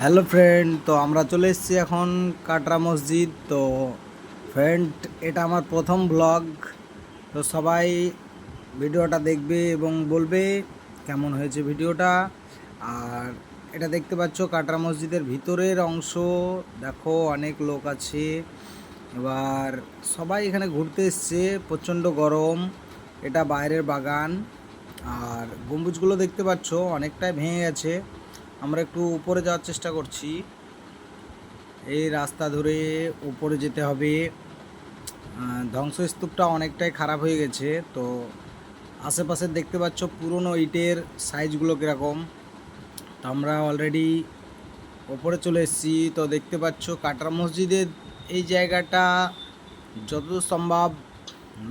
Hello friend, তো আমরা চলে এসেছি এখন কাটরা মসজিদ। তো ফ্রেন্ড, এটা আমার প্রথম ব্লগ। তো সবাই ভিডিওটা দেখবে এবং বলবে কেমন হয়েছে ভিডিওটা। আর এটা দেখতে পাচ্ছ কাটরা মসজিদের ভিতরের অংশ। দেখো অনেক লোক আছে, এবার সবাই এখানে ঘুরতে এসছে। প্রচণ্ড গরম, এটা বাইরের বাগান। আর গম্বুজগুলো দেখতে পাচ্ছ অনেকটাই ভেঙে গেছে। আমরা একটু উপরে যাওয়ার চেষ্টা করছি, এই রাস্তা ধরে উপরে যেতে হবে। ধ্বংসস্তূপটা অনেকটাই খারাপ হয়ে গেছে। তো আশেপাশে দেখতে পাচ্ছ পুরনো ইটের সাইজগুলো কীরকম। তো আমরা অলরেডি ওপরে চলে এসেছি। তো দেখতে পাচ্ছ কাটরা মসজিদের এই জায়গাটা যতদূর সম্ভব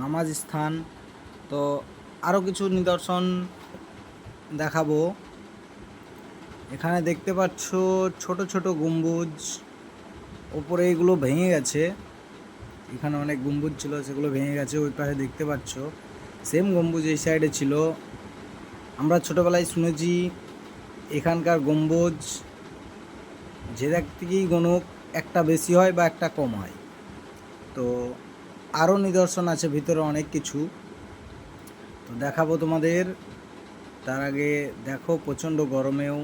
নামাজ স্থান। তো আরও কিছু নিদর্শন দেখাবো। এখানে দেখতে পাচ্ছ ছোট ছোট গম্বুজ, ওপরে এগুলো ভেঙে গেছে। এখানে অনেক গম্বুজ ছিল, সেগুলো ভেঙে গেছে। ওই পাশে দেখতে পাচ্ছ সেম গম্বুজ এই সাইডে ছিল। আমরা ছোটোবেলায় শুনেছি এখানকার গম্বুজ যে দিক থেকেই গণুক একটা বেশি হয় বা একটা কম হয়। তো আরও নিদর্শন আছে ভিতরে অনেক কিছু, তো দেখাবো তোমাদের। তার আগে দেখো প্রচণ্ড গরমেও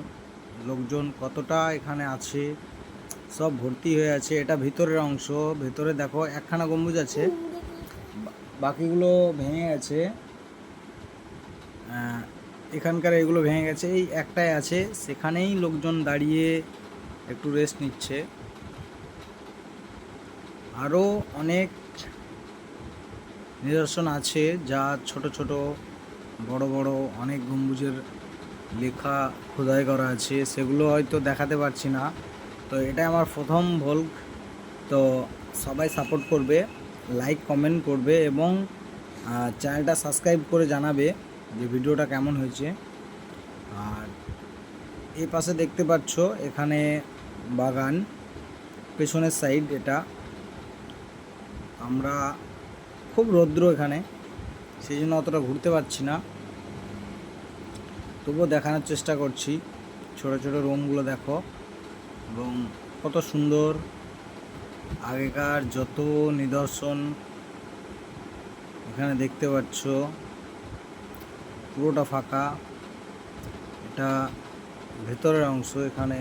লোকজন কতটা এখানে আছে, সব ভর্তি হয়ে আছে। এটা ভিতরের অংশ। ভেতরে দেখো একখানা গম্বুজ আছে, বাকিগুলো ভেঙে গেছে। এখানকার এগুলো ভেঙে গেছে, এই একটাই আছে, সেখানেই লোকজন দাঁড়িয়ে একটু রেস্ট নিচ্ছে। আরও অনেক নিদর্শন আছে, যা ছোট ছোট বড় বড় অনেক গম্বুজের লেখা খোদাই করা আছে, সেগুলো হয়তো দেখাতে পারছি না। তো এটাই আমার প্রথম ভ্লগ। তো সবাই সাপোর্ট করবে, লাইক কমেন্ট করবে এবং চ্যানেলটা সাবস্ক্রাইব করে জানাবে যে ভিডিওটা কেমন হয়েছে। আর এই পাশে দেখতে পাচ্ছ এখানে বাগান, পেছনের সাইড এটা। আমরা খুব রৌদ্র এখানে, সেই জন্য অতটা ঘুরতে পারছি না, তবুও দেখানোর চেষ্টা করছি। ছোট ছোট রুমগুলো দেখো এবং কত সুন্দর। আগেকার যত নিদর্শন এখানে দেখতে পাচ্ছ, পুরোটা ফাঁকা। এটা ভেতরের অংশ। এখানে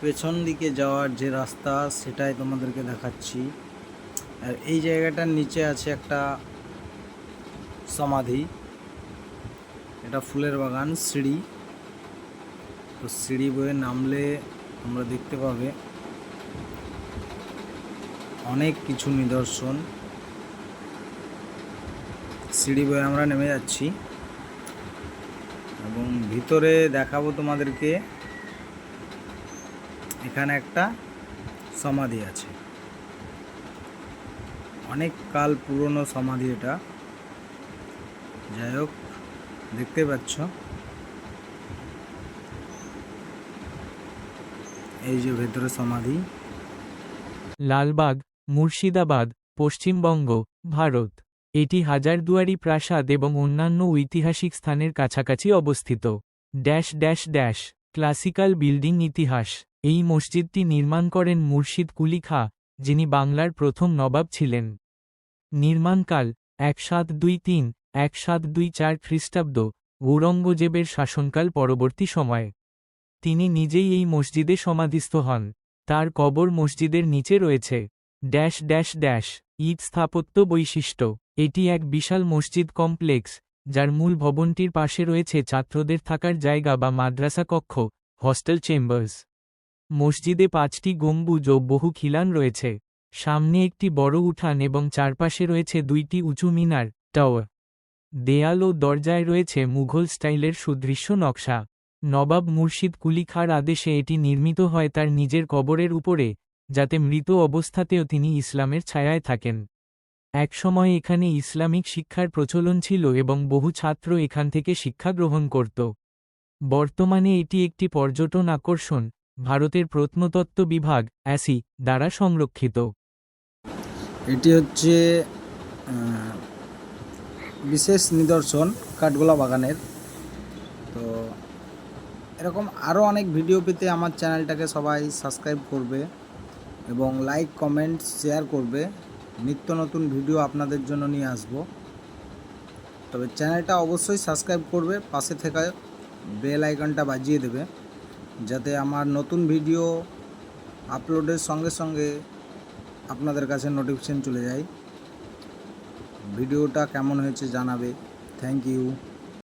পেছন দিকে যাওয়ার যে রাস্তা সেটাই তোমাদেরকে দেখাচ্ছি। আর এই জায়গাটার নিচে আছে একটা সমাধি, এটা ফুলের বাগান, সিঁড়ি। তো সিঁড়ি বয়ে নামলে তোমরা দেখতে পাবে অনেক কিছু নিদর্শন। সিঁড়ি বয়ে আমরা নেমে যাচ্ছি এবং ভিতরে দেখাবো তোমাদেরকে। এখানে একটা সমাধি আছে, অনেক কাল পুরনো সমাধি এটা। যাই হোক, দেখতে পাচ্ছ এই যে ভেতরে সমাধি। লালবাগ, মুর্শিদাবাদ, পশ্চিমবঙ্গ, ভারত। এটি হাজারদুয়ারি প্রাসাদ এবং অন্যান্য ঐতিহাসিক স্থানের কাছাকাছি অবস্থিত। Dash dash dash classical building ইতিহাস। এই মসজিদটি নির্মাণ করেন মুর্শিদ কুলি খাঁ, যিনি বাংলার প্রথম নবাব ছিলেন। নির্মাণকাল 1723-1724 খ্রিস্টাব্দ, ঔরঙ্গজেবের শাসনকাল পরবর্তী সময়। তিনি নিজেই এই মসজিদে সমাধিস্থ হন। তার কবর মসজিদের নিচে রয়েছে। ড্যাশ ড্যাশ ড্যাশ ঈদ স্থাপত্য বৈশিষ্ট্য। এটি এক বিশাল মসজিদ কমপ্লেক্স, যার মূল ভবনটির পাশে রয়েছে ছাত্রদের থাকার জায়গা বা মাদ্রাসা কক্ষ, হস্টেল চেম্বার্স। মসজিদে 5টি গম্বুজ ও বহু খিলান রয়েছে। সামনে একটি বড় উঠান এবং চারপাশে রয়েছে 2টি উঁচু মিনার, টাওয়ার। দেয়াল ও দরজায় রয়েছে মুঘল স্টাইলের সুদৃশ্য নকশা। নবাব মুর্শিদ কুলি খাঁর আদেশে এটি নির্মিত হয় তার নিজের কবরের উপরে, যাতে মৃত অবস্থাতেও তিনি ইসলামের ছায়ায় থাকেন। একসময় এখানে ইসলামিক শিক্ষার প্রচলন ছিল এবং বহু ছাত্র এখান থেকে শিক্ষা গ্রহণ করত। বর্তমানে এটি একটি পর্যটন আকর্ষণ, ভারতের প্রত্নতত্ত্ব বিভাগ অ্যাসি দ্বারা সংরক্ষিত। এটি হচ্ছে বিশেষ নিদর্শন কাঠগোলা বাগানের। তো এরকম আরও অনেক ভিডিও পেতে আমার চ্যানেলটাকে সবাই সাবস্ক্রাইব করবে এবং লাইক কমেন্ট শেয়ার করবে। নিত্য নতুন ভিডিও আপনাদের জন্য নিয়ে আসব। তবে চ্যানেলটা অবশ্যই সাবস্ক্রাইব করবে, পাশে থেকে বেল আইকনটা বাজিয়ে দেবে, যাতে আমার নতুন ভিডিও আপলোডের সঙ্গে সঙ্গে আপনাদের কাছে নোটিফিকেশন চলে যায়। ভিডিওটা কেমন হয়েছে জানাবে। Thank you.